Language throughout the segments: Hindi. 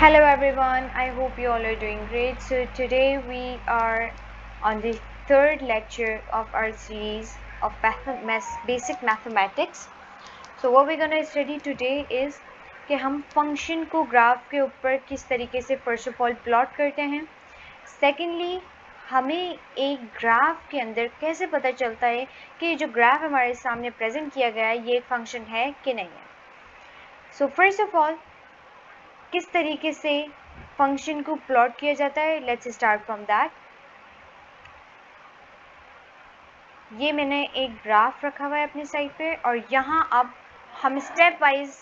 Hello everyone, I hope you all are doing great. So today we are on the third lecture of our series of basic mathematics. So what we're going to study today is कि हम फंक्शन को ग्राफ के ऊपर किस तरीके से फर्स्ट ऑफ ऑल प्लॉट करते हैं. सेकेंडली हमें एक ग्राफ के अंदर कैसे पता चलता है कि जो ग्राफ हमारे सामने प्रेजेंट किया गया है ये एक फंक्शन है कि नहीं है. सो फर्स्ट ऑफ ऑल किस तरीके से फंक्शन को प्लॉट किया जाता है, लेट्स स्टार्ट फ्रॉम दैट. ये मैंने एक ग्राफ रखा हुआ है अपनी साइड पे और यहाँ अब हम स्टेप वाइज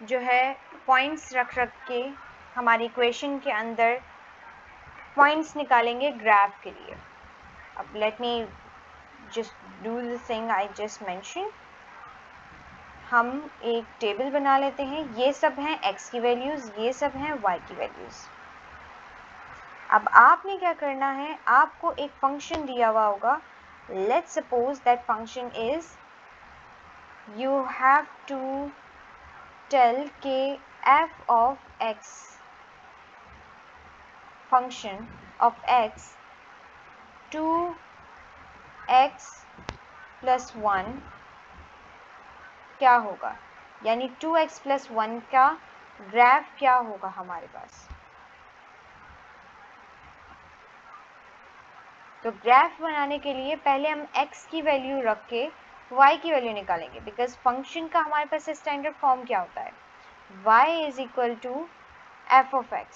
जो है पॉइंट्स रख के हमारी इक्वेशन के अंदर पॉइंट्स निकालेंगे ग्राफ के लिए. अब let me just do the thing I just mention. हम एक टेबल बना लेते हैं. ये सब हैं x की वैल्यूज़, ये सब हैं y की वैल्यूज़. अब आपने क्या करना है, आपको एक फंक्शन दिया हुआ होगा. Let's suppose that function is you have to tell के f of x function of x 2x plus 1 क्या होगा, यानी 2x plus 1 का ग्राफ क्या होगा हमारे पास. तो ग्राफ बनाने के लिए पहले हम x की वैल्यू रख के y की वैल्यू निकालेंगे, बिकॉज फंक्शन का हमारे पास स्टैंडर्ड फॉर्म क्या होता है, y is equal to f of x.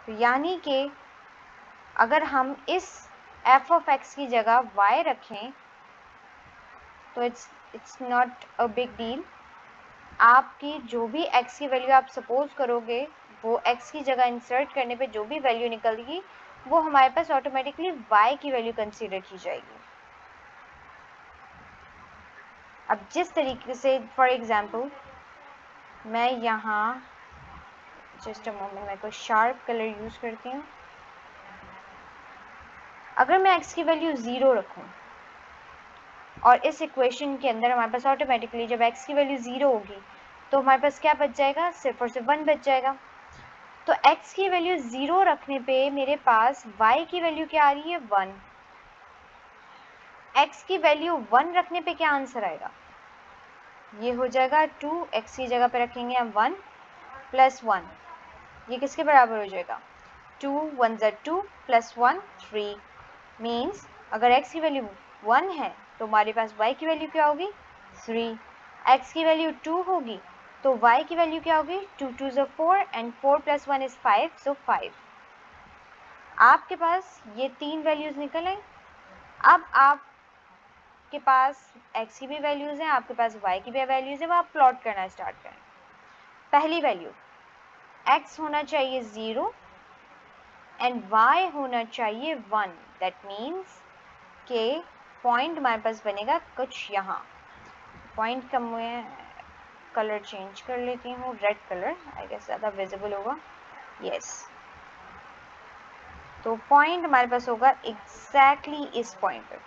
तो यानी कि अगर हम इस f ऑफ x की जगह y रखें तो it's not a big deal. आपकी जो भी x की वैल्यू आप सपोज करोगे वो x की जगह इंसर्ट करने पे जो भी वैल्यू निकलेगी वो हमारे पास ऑटोमेटिकली y की वैल्यू कंसीडर की जाएगी. अब जिस तरीके से फॉर एग्जांपल मैं यहाँ जस्ट अ मोमेंट मैं कोई शार्प कलर यूज़ करती हूँ. अगर मैं x की वैल्यू 0 रखूँ और इस इक्वेशन के अंदर हमारे पास ऑटोमेटिकली जब x की वैल्यू 0 होगी तो हमारे पास क्या बच जाएगा, सिर्फ और सिर्फ 1 बच जाएगा. तो x की वैल्यू 0 रखने पे मेरे पास y की वैल्यू क्या आ रही है, 1. x की वैल्यू 1 रखने पे क्या आंसर आएगा, ये हो जाएगा 2. x की जगह पे रखेंगे हम 1 प्लस 1, ये किसके बराबर हो जाएगा, 2 1 ज़ा 2 प्लस 1 3. मीन्स अगर x की वैल्यू 1 है तो हमारे पास y की वैल्यू क्या होगी, 3. x की वैल्यू 2 होगी तो y की वैल्यू क्या होगी, 2 2 ज़ा 4 एंड 4 प्लस 1 इज़ 5, सो 5. आपके पास ये 3 वैल्यूज़ निकल आई. अब आपके पास x की भी वैल्यूज़ हैं, आपके पास y की भी वैल्यूज़ हैं, वो आप प्लॉट करना स्टार्ट करें. पहली वैल्यू x होना चाहिए 0 एंड y होना चाहिए 1. दैट मीन्स के पॉइंट हमारे पास बनेगा कुछ यहाँ. पॉइंट का मैं कलर चेंज कर लेती हूँ, रेड कलर आई गेस ज़्यादा विजिबल होगा. यस, तो पॉइंट हमारे पास होगा एग्जैक्टली इस पॉइंट पर.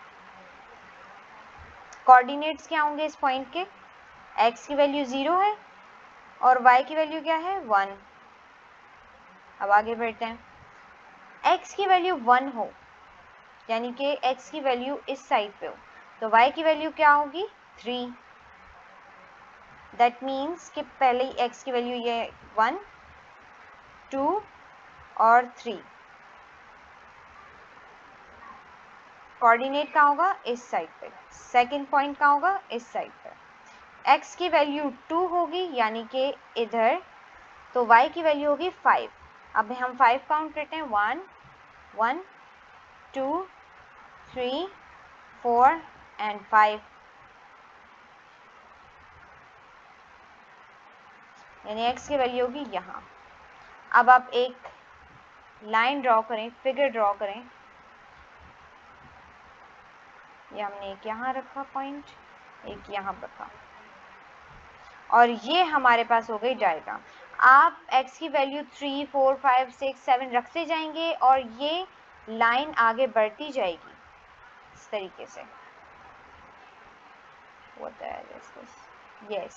कोऑर्डिनेट्स क्या होंगे इस पॉइंट के, x की वैल्यू 0 है और y की वैल्यू क्या है, 1. अब आगे बढ़ते हैं. x की वैल्यू 1 हो यानी कि x की वैल्यू इस साइड पे हो तो y की वैल्यू क्या होगी, 3. दैट मीन्स कि पहले ही x की वैल्यू ये 1 2 और 3. कोऑर्डिनेट कहाँ होगा, इस साइड पे. सेकंड पॉइंट कहाँ होगा, इस साइड पे. x की वैल्यू 2 होगी यानी कि इधर, तो y की वैल्यू होगी 5. अब हम 5 काउंट करते हैं, 1 1 2 3 4 एंड 5. यानी x की वैल्यू होगी यहाँ. अब आप एक लाइन ड्रॉ करें, फिगर ड्रॉ करें. ये हमने एक यहाँ रखा पॉइंट, एक यहाँ रखा और ये हमारे पास हो गई डायग्राम. आप x की वैल्यू 3 4 5 6 7 रखते जाएंगे और ये लाइन आगे बढ़ती जाएगी इस तरीके से. What the hell is this? Yes.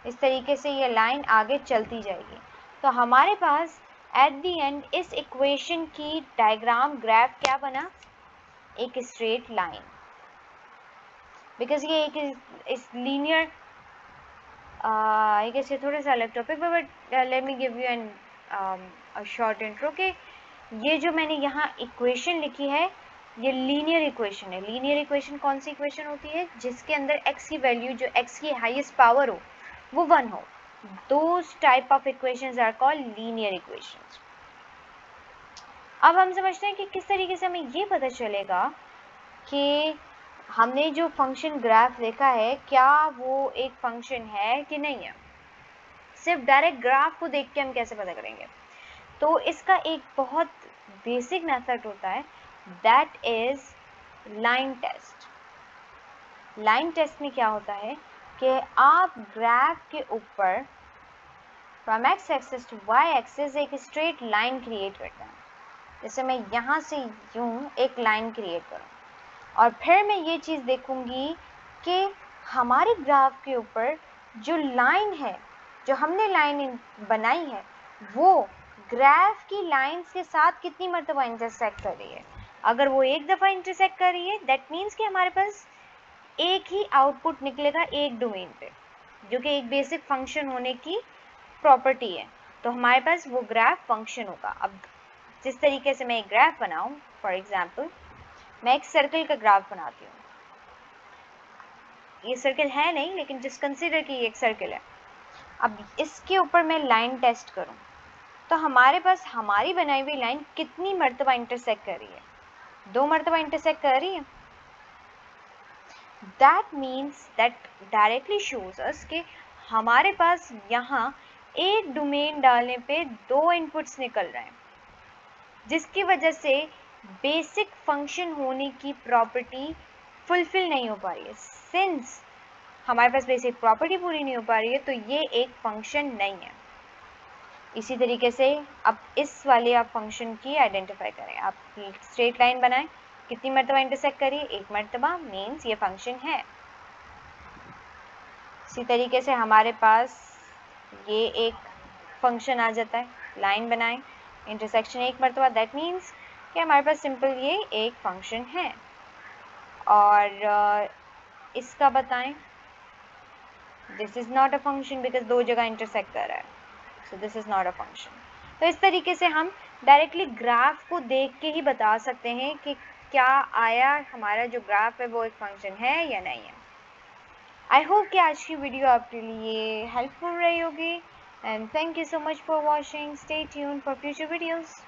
इस तरीके से ये लाइन आगे चलती जाएगी। तो हमारे पास एट द एंड इस इक्वेशन की डायग्राम ग्राफ क्या बना, एक स्ट्रेट लाइन, बिकॉज ये एक इस लीनियर I guess ये थोड़ा सा अलग टॉपिक है, but let me give you an short intro के ये जो मैंने यहाँ इक्वेशन लिखी है ये लीनियर इक्वेशन है। लीनियर इक्वेशन कौन सी इक्वेशन होती है, जिसके अंदर x की वैल्यू, जो x की हाईएस्ट पावर हो वो 1 हो। Those type of equations are called linear equations. अब हम समझते हैं कि किस तरीके से हमें ये पता चलेगा कि हमने जो फंक्शन ग्राफ देखा है क्या वो एक फंक्शन है कि नहीं है। सिर्फ डायरेक्ट ग्राफ को देख के हम कैसे पता करेंगे, तो इसका एक बहुत बेसिक मेथड होता है, that is line test. Line test में क्या होता है कि आप ग्राफ के ऊपर from X axis to Y axis एक स्ट्रेट लाइन क्रिएट करते हैं। जैसे मैं यहाँ से यूं एक लाइन क्रिएट करूँ और फिर मैं ये चीज़ देखूंगी कि हमारे ग्राफ के ऊपर जो लाइन है, जो हमने लाइन बनाई है, वो ग्राफ की लाइंस के साथ कितनी मरतबा इंटरसेक्ट कर रही है। अगर वो एक दफ़ा इंटरसेक्ट कर रही है, दैट मीन्स कि हमारे पास एक ही आउटपुट निकलेगा एक डोमेन पे, जो कि एक बेसिक फंक्शन होने की प्रॉपर्टी है। तो हमारे पास वो ग्राफ फंक्शन होगा। अब जिस तरीके से मैं एक ग्राफ बनाऊं, फॉर एग्जाम्पल मैं एक सर्कल का ग्राफ बनाती हूँ। ये सर्कल है नहीं, लेकिन जस्ट कंसीडर कि ये एक सर्कल है। अब इसके ऊपर मैं लाइन टेस्ट करूँ तो हमारे पास हमारी बनाई हुई लाइन कितनी मरतबा इंटरसेक्ट कर रही है, 2 मरतबा इंटरसेक्ट कर रही है। That means that directly shows us कि हमारे पास यहाँ एक डोमेन डालने पे 2 इनपुट्स निकल रहे हैं, जिसकी वजह से बेसिक फंक्शन होने की प्रॉपर्टी फुलफिल नहीं हो पा रही है। सिंस हमारे पास बेसिक प्रॉपर्टी पूरी नहीं हो पा रही है, तो ये एक फंक्शन नहीं है। इसी तरीके से अब इस वाले आप फंक्शन की आइडेंटिफाई करें। आप स्ट्रेट लाइन बनाएं, कितनी मरतबा इंटरसेक्ट करिए, 1 मरतबा, मीन्स ये फंक्शन है। इसी तरीके से हमारे पास ये एक फंक्शन आ जाता है, लाइन बनाएं, इंटरसेक्शन 1 मरतबा, दैट मीन्स कि हमारे पास सिंपल ये एक फंक्शन है। और इसका बताएं, this is not a function because 2 जगह इंटरसेक्ट कर रहा है, so this is not a function. तो इस तरीके से हम डायरेक्टली ग्राफ को देख के ही बता सकते हैं कि क्या आया हमारा जो ग्राफ है वो एक फंक्शन है या नहीं है। आई होप कि आज की वीडियो आपके लिए हेल्पफुल रही होगी, and thank you so much for watching. Stay tuned for future videos.